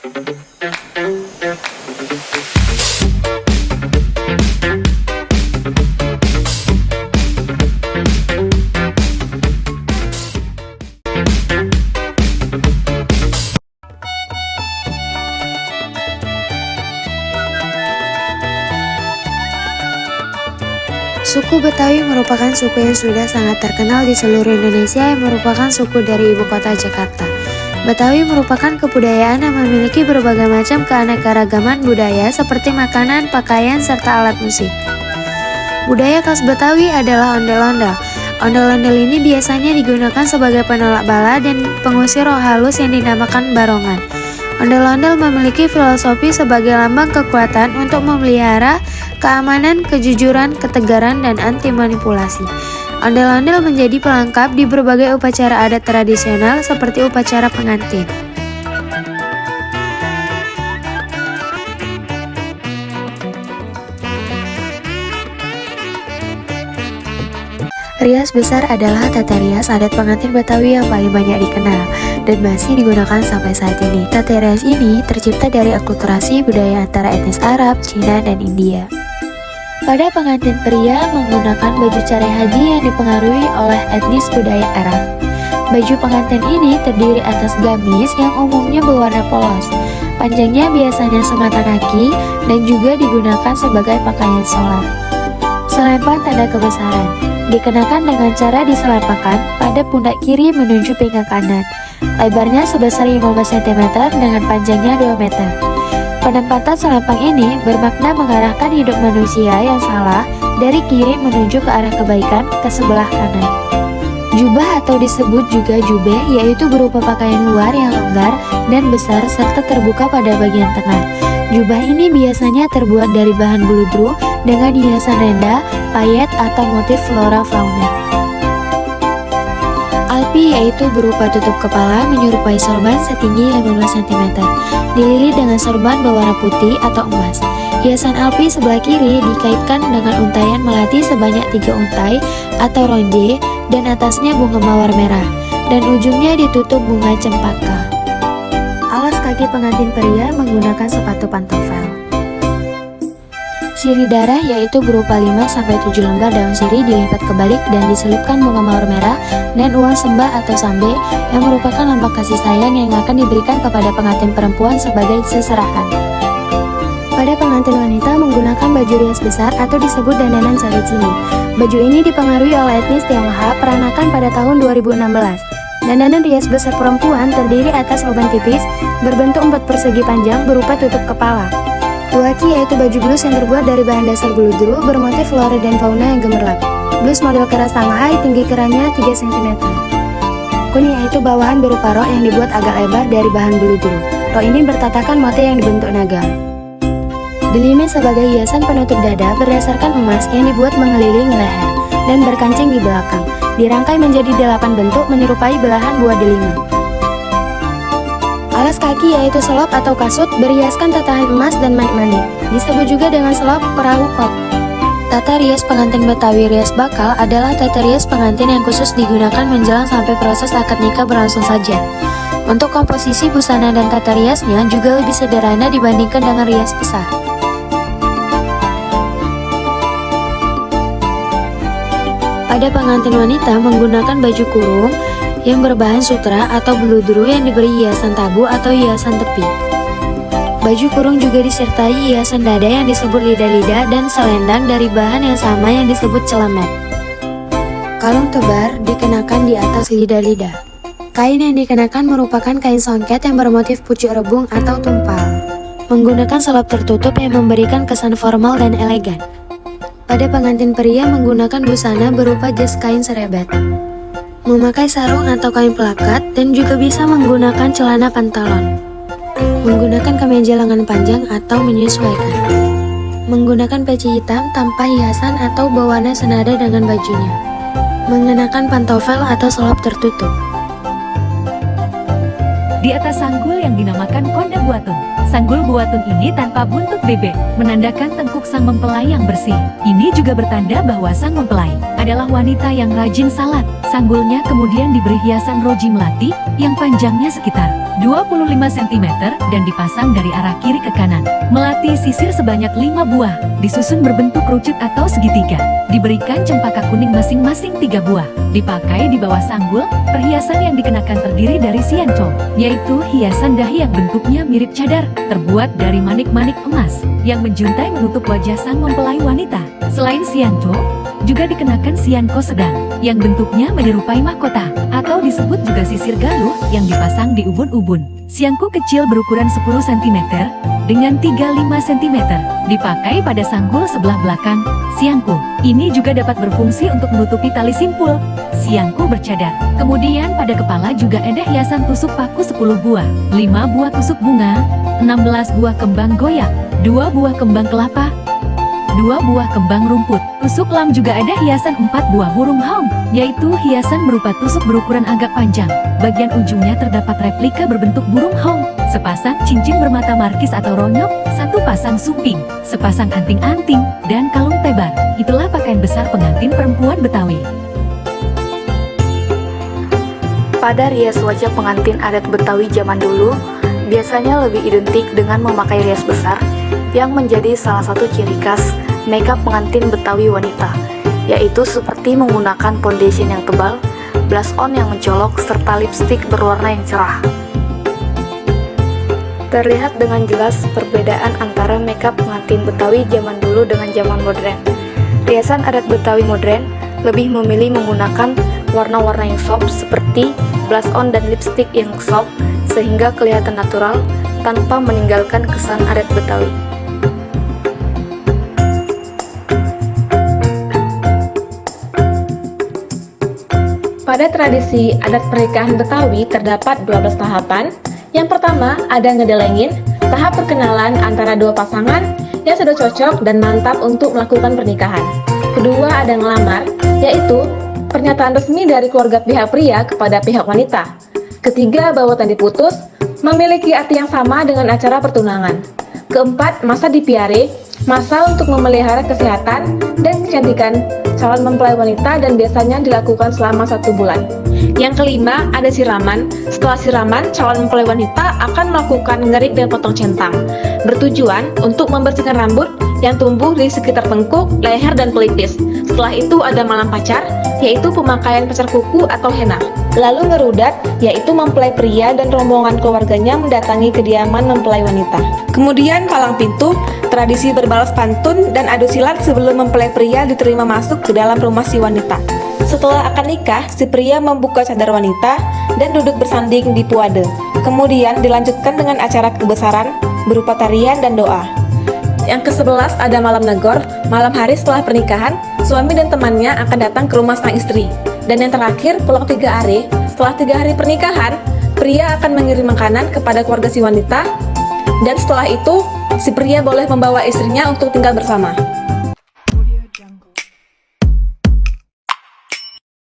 Suku Betawi merupakan suku yang sudah sangat terkenal di seluruh Indonesia yang merupakan suku dari ibu kota Jakarta. Betawi merupakan kebudayaan yang memiliki berbagai macam keanekaragaman budaya seperti makanan, pakaian, serta alat musik. Budaya khas Betawi adalah ondel-ondel. Ondel-ondel ini biasanya digunakan sebagai penolak bala dan pengusir roh halus yang dinamakan barongan. Ondel-ondel memiliki filosofi sebagai lambang kekuatan untuk memelihara keamanan, kejujuran, ketegaran, dan anti manipulasi. Ondel-ondel menjadi pelengkap di berbagai upacara adat tradisional seperti upacara pengantin. Rias besar adalah tata rias adat pengantin Betawi yang paling banyak dikenal dan masih digunakan sampai saat ini. Tata rias ini tercipta dari akulturasi budaya antara etnis Arab, Cina, dan India. Pada pengantin pria menggunakan baju carai haji yang dipengaruhi oleh etnis budaya Arab. Baju pengantin ini terdiri atas gamis yang umumnya berwarna polos. Panjangnya biasanya semata kaki dan juga digunakan sebagai pakaian sholat. Selempang tanda kebesaran dikenakan dengan cara diselampakan pada pundak kiri menuju pinggang kanan. Lebarnya sebesar 15 cm dengan panjangnya 2 meter. Penempatan selempang ini bermakna mengarahkan hidup manusia yang salah dari kiri menuju ke arah kebaikan ke sebelah kanan. Jubah atau disebut juga jubeh yaitu berupa pakaian luar yang longgar dan besar serta terbuka pada bagian tengah. Jubah ini biasanya terbuat dari bahan beludru dengan hiasan renda, payet, atau motif flora fauna. Alpi yaitu berupa tutup kepala menyerupai sorban setinggi 15 cm, dililit dengan sorban berwarna putih atau emas. Hiasan alpi sebelah kiri dikaitkan dengan untayan melati sebanyak 3 untai atau ronje dan atasnya bunga mawar merah, dan ujungnya ditutup bunga cempaka. Alas kaki pengantin pria menggunakan sepatu pantofel. Sirih darah yaitu berupa 5-7 lembar daun sirih dilipat kebalik dan diselipkan bunga mawar merah dan uang sembah atau sambe yang merupakan lambang kasih sayang yang akan diberikan kepada pengantin perempuan sebagai seserahan. Pada pengantin wanita menggunakan baju rias besar atau disebut dandanan cari cini. Baju ini dipengaruhi oleh etnis Tionghoa peranakan pada tahun 2016. Dandanan rias besar perempuan terdiri atas uban tipis berbentuk 4 persegi panjang berupa tutup kepala. Tuaki yaitu baju blus yang terbuat dari bahan dasar beludru bermotif flora dan fauna yang gemerlap. Blus model keras Shanghai tinggi kerahnya 3 cm. Kun yaitu bawahan berupa rok yang dibuat agak lebar dari bahan beludru. Rok ini bertatakan motif yang dibentuk naga. Delime sebagai hiasan penutup dada berdasarkan emas yang dibuat mengelilingi leher dan berkancing di belakang. Dirangkai menjadi 8 bentuk menyerupai belahan buah delima. Alas kaki yaitu selop atau kasut berhiaskan tatahan emas dan manik-manik. Disebut juga dengan selop perahu kop. Tata rias pengantin Betawi rias bakal adalah tata rias pengantin yang khusus digunakan menjelang sampai proses akad nikah berlangsung saja. Untuk komposisi busana dan tata riasnya juga lebih sederhana dibandingkan dengan rias besar. Pada pengantin wanita menggunakan baju kurung yang berbahan sutra atau beludru yang diberi hiasan tabu atau hiasan tepi. Baju kurung juga disertai hiasan dada yang disebut lidah-lidah dan selendang dari bahan yang sama yang disebut celamet. Kalung tebar dikenakan di atas lidah-lidah. Kain yang dikenakan merupakan kain songket yang bermotif pucuk rebung atau tumpal. Menggunakan selop tertutup yang memberikan kesan formal dan elegan. Pada pengantin pria menggunakan busana berupa jas kain serebet. Memakai sarung atau kain pelakat dan juga bisa menggunakan celana pantalon. Menggunakan kemeja lengan panjang atau menyesuaikan. Menggunakan peci hitam tanpa hiasan atau berwarna senada dengan bajunya. Mengenakan pantofel atau selop tertutup. Di atas sanggul yang dinamakan konda buaton, Sanggul buatun ini tanpa buntut bebek, menandakan tengkuk sang mempelai yang bersih. Ini juga bertanda bahwa sang mempelai adalah wanita yang rajin salat. Sanggulnya kemudian diberi hiasan roji melati yang panjangnya sekitar 25 cm dan dipasang dari arah kiri ke kanan. Melati sisir sebanyak 5 buah, disusun berbentuk kerucut atau segitiga. Diberikan cempaka kuning masing-masing 3 buah. Dipakai di bawah sanggul, perhiasan yang dikenakan terdiri dari sianco, yaitu hiasan dahi yang bentuknya mirip cadar, terbuat dari manik-manik emas, yang menjuntai menutup wajah sang mempelai wanita. Selain sianco, juga dikenakan sianko sedang, yang bentuknya menyerupai mahkota, atau disebut juga sisir galuh yang dipasang di ubun-ubun. Sianko kecil berukuran 10 cm dengan 35 cm, dipakai pada sanggul sebelah belakang. Sianko ini juga dapat berfungsi untuk menutupi tali simpul. Sianko bercadar. Kemudian pada kepala juga ada hiasan tusuk paku 10 buah, 5 buah tusuk bunga, 16 buah kembang goyak, 2 buah kembang kelapa, 2 buah kembang rumput. Tusuk lam juga ada hiasan 4 buah burung hong, yaitu hiasan berupa tusuk berukuran agak panjang. Bagian ujungnya terdapat replika berbentuk burung hong, sepasang cincin bermata markis atau ronyok, 1 pasang sumping, sepasang anting-anting, dan kalung tebar. Itulah pakaian besar pengantin perempuan Betawi. Pada rias wajah pengantin adat Betawi zaman dulu, biasanya lebih identik dengan memakai rias besar, yang menjadi salah satu ciri khas makeup pengantin Betawi wanita, yaitu seperti menggunakan foundation yang tebal, blush on yang mencolok, serta lipstick berwarna yang cerah. Terlihat dengan jelas perbedaan antara makeup pengantin Betawi zaman dulu dengan zaman modern. Riasan adat Betawi modern lebih memilih menggunakan warna-warna yang soft seperti blush on dan lipstick yang soft, sehingga kelihatan natural tanpa meninggalkan kesan adat Betawi. Pada tradisi adat pernikahan Betawi terdapat 12 tahapan. Yang pertama ada ngedelengin, tahap perkenalan antara dua pasangan yang sudah cocok dan mantap untuk melakukan pernikahan. Kedua ada ngelamar, yaitu pernyataan resmi dari keluarga pihak pria kepada pihak wanita. Ketiga, bawa tanda putus, memiliki arti yang sama dengan acara pertunangan. Keempat, masa dipiare, masa untuk memelihara kesehatan dan kecantikan calon mempelai wanita dan biasanya dilakukan selama 1 bulan. Yang kelima, ada siraman. Setelah siraman, calon mempelai wanita akan melakukan ngerik dan potong centang, bertujuan untuk membersihkan rambut yang tumbuh di sekitar tengkuk, leher, dan pelipis. Setelah itu ada malam pacar, yaitu pemakaian pacar kuku atau henna. Lalu ngerudat, yaitu mempelai pria dan rombongan keluarganya mendatangi kediaman mempelai wanita. Kemudian palang pintu, tradisi berbalas pantun dan adu silat sebelum mempelai pria diterima masuk ke dalam rumah si wanita. Setelah akan nikah, si pria membuka cadar wanita dan duduk bersanding di puade. Kemudian dilanjutkan dengan acara kebesaran berupa tarian dan doa. Yang ke-11 ada malam negor. Malam hari setelah pernikahan, suami dan temannya akan datang ke rumah sang istri. Dan yang terakhir, pulang 3 hari. Setelah 3 hari pernikahan, pria akan mengirim makanan kepada keluarga si wanita. Dan setelah itu, si pria boleh membawa istrinya untuk tinggal bersama.